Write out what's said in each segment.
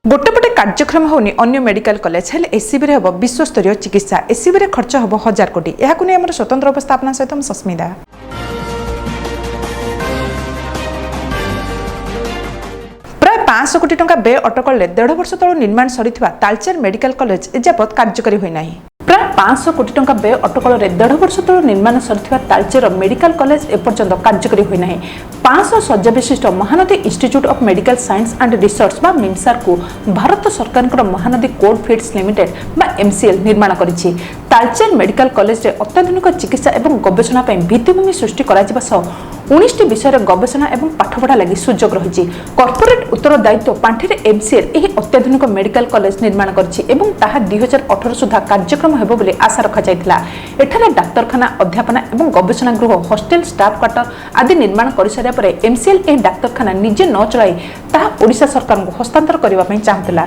गोटेपटे कार्यक्रम होनी अन्य मेडिकल कॉलेज हेले एससीबी हम विश्वस्तरीय चिकित्सा एससीबी खर्च हम 1000 कोटी यह नहीं स्वतंत्र उपस्थापना सहित सस्मिता। प्राय 500 कोटी टंका व्यय अटकल 1.5 वर्ष तल निर्माण सरी तालचेर मेडिकल कॉलेज एजावत कार्यकारी होना। प्राय 500 कोटी टंका व्यय अटकल 1.5 वर्ष तल निर्माण सरी तालचेर मेडिकल कॉलेज एपर्यंत कार्यकारी होना। 500 शଯ୍या विशिष्ट Mahanadi institute of medical science and research बा मिमसार को भारत सरकार महानदी कोल फीड्स लिमिटेड बा एमसीएल निर्माण करिछि। तालचेर मेडिकल कॉलेज रे अत्याधुनिक चिकित्सा एवं गवेषणा पई भित्तिभूमि सृष्टि कराजिबा सह 19 विषय गवेषणा एवं पाठपढ़ा लगी सुजोग रही। कॉर्पोरेट उत्तरदायित्व पांठि एमसीएल यह अत्याधुनिक मेडिकल कॉलेज निर्माण करिछि एवं ताहा 2018 सुधा कार्यक्रम हेबो बोली आशा रखा जायतिला। एठारे डाक्तरखाना अध्यापना एवं गवेषणा गृह हॉस्टेल स्टाफ क्वार्टर आदि निर्माण करिसारिया परे एमसीएल ए डाक्तरखाना निजे न चलाई ताहा ओडिशा सरकार को हस्तांतर करबा पई चाहतिला।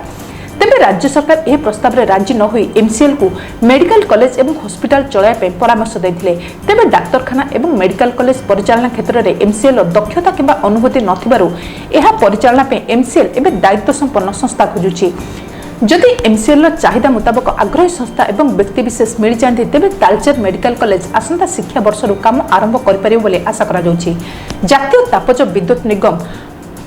तेबे राज्य सरकार यह प्रस्ताव रे राजी न होई एमसीएल को मेडिकल कॉलेज एवं हॉस्पिटल चलाय पे परामर्श दैथिले। तेबे डाक्तरखाना एवं मेडिकल कॉलेज परिचालना क्षेत्र रे एमसीएल दक्षता किंबा अनुभूति नथिबारु एहा परिचालना पे एमसीएल एबे दायित्व संपन्न संस्था खोजुछि। जदि एमसीएल चाहिदा मुताबक आग्रही संस्था एवं व्यक्तिविशेष मिल जाती तेबे तालचेर मेडिकल कॉलेज आसंता शिक्षा वर्ष काम आरंभ कर आशा करा जाउछि। जातीय तापज विद्युत निगम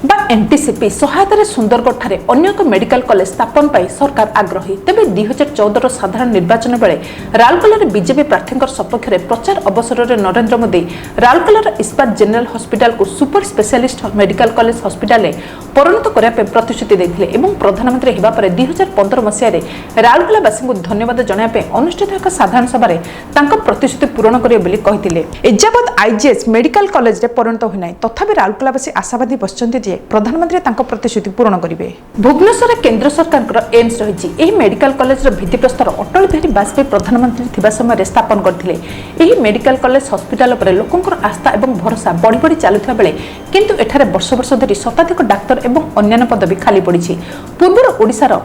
बा एनटीसीपी सहायता सुंदरगढ़ ठारे अन्य एक मेडिकल कॉलेज स्थापन पाई सरकार आग्रही। तेबे 2014 साधारण निर्वाचन बेले राउरकेला बीजेपी प्रार्थी सपक्ष में प्रचार अवसर में नरेंद्र मोदी राउरकेला इस्पात जनरल हॉस्पिटल को super specialist medical college hospital परिणत करने प्रतिश्रुति देते एवं प्रधानमंत्री होगा पर 2015 मसीह राउरकेलावासी को धन्यवाद जनाया अनुष्ठित एक साधारण सभा प्रतिश्रुति पूरण करेंगे। एजावत आईजीएस मेडिकल कॉलेज परिणत होना तथापि राउरकेलावासी आशावादी बसचंती प्रधानमंत्री प्रतिश्रुति पूरण करेंगे। भुवनेश्वर केंद्र सरकार एम्स रही मेडिकल कॉलेज भित्तिप्रस्तर अटल बिहारी वाजपेयी प्रधानमंत्री थिबा समय स्थापन करथिले। मेडिकल कॉलेज हॉस्पिटल पर लोकंकर आस्था एवं भरोसा बढ़ी बढ़ी चलुथिबा बेले किंतु एठारे वर्ष वर्ष धरी शताधिक डाक्तर एवं अन्य पदवी खाली पड़ी। पूर्व ओडिशार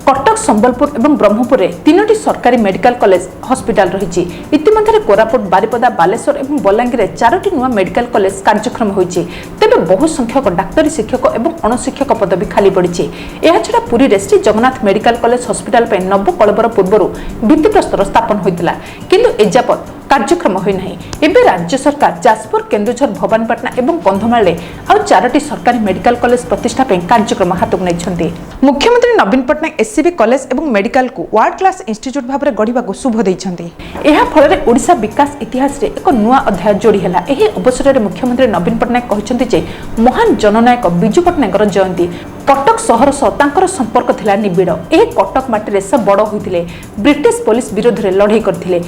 कटक संबलपुर और ब्रह्मपुर में 3टी सरकारी मेडिकल कॉलेज हॉस्पिटल रही। इतिमध्य कोरापुट बारिपदा बालेश्वर और बलांगीर 4टी नुआ मेडिकल कॉलेज कार्यक्रम होती। तेज बहु संख्यक डाक्तरी शिक्षक और अणशिक्षक पदवी खाली पड़ी। एहाछड़ा पुरी रे Shri Jagannath medical college hospital पर नव कलबर पूर्व भित्तिप्रस्तर स्थापन होता किंतु एजावत कार्यक्रम होना। एवं राज्य सरकार जाजपुर केन्दुझर भवानीपाटना और कंधमाल आउ 4टी सरकारी मेडिकल कॉलेज प्रतिष्ठा कार्यक्रम हाथ को नहीं। मुख्यमंत्री नवीन पट्टनायक एससीबी कॉलेज और मेडिकल को वर्ल्ड क्लास इंस्टीट्यूट भाव में गढ़ा शुभ देते। यह फल ओडिशा विकास इतिहास रे एक नुआ अध्याय जोड़ी है। यह अवसर में मुख्यमंत्री नवीन पट्टनायक कहते महान जननायक बिजू पट्टनायक जयंती कटक सहर सह संपर्क थिला निबिड़। यह कटक माटी से बड़ होते ब्रिटिश पुलिस विरोध में लड़ाई करते।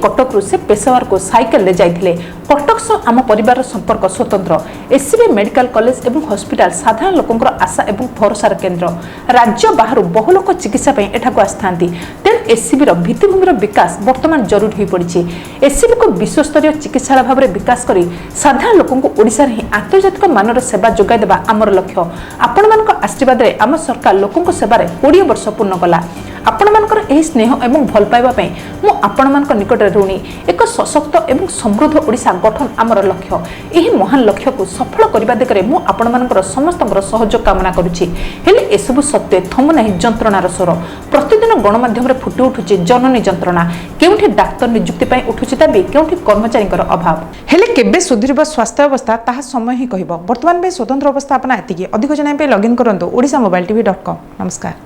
कटक से पेशावर को साइकेल ले जाइथिले। कटक सह आम परिवार संपर्क स्वतंत्र। एससीबी मेडिकल कॉलेज एवं हॉस्पिटल साधारण लोकंकर आशा एवं भरोसार केन्द्र। राज्य बाहर बहु लोक चिकित्सा एठाकू आस्थांती। तेणु एससीबी भित्तिभूमि विकास वर्तमान जरूरी हो पड़ी। एससीबी को विश्वस्तरीय चिकित्सालय भाव में विकास कर साधारण लोक ओडिशा रे आंतर्जातिक मानर सेवा जोगाई देवा आमर लक्ष्य। आपण मान आशीर्वाद रे आम सरकार लोकों सेवार 20 वर्ष पूर्ण कला। आपण मानकर एही स्नेह एवं भल पाइबा पई मु आपण मानक निकट ऋणी। एक सशक्त एवं समृद्ध ओडिशा गठन आमर लक्ष्य। एही महान लक्ष्य को सफल करबा दिगरे मु आपण मानकर समस्तଙ୍କର सहयोग कामना करूछि। हेले एसबु सत्य थम नाही जंत्रणार स्वर। प्रतिदिन गणमाध्यम रे फुटी उठुछि जननी जंत्रणा। केउठी डाक्टर नियुक्ति पई उठुछि दाबी केउठी कर्मचारीଙ୍କର अभाव। हेले केबे सुधीरबा स्वास्थ्य अवस्था ताहा समय ही कहिबो। वर्तमान में स्वतंत्र अवस्था अपना एतिकी अधिक जनाय पे लॉगिन करंतु odishamobiletv.com। नमस्कार।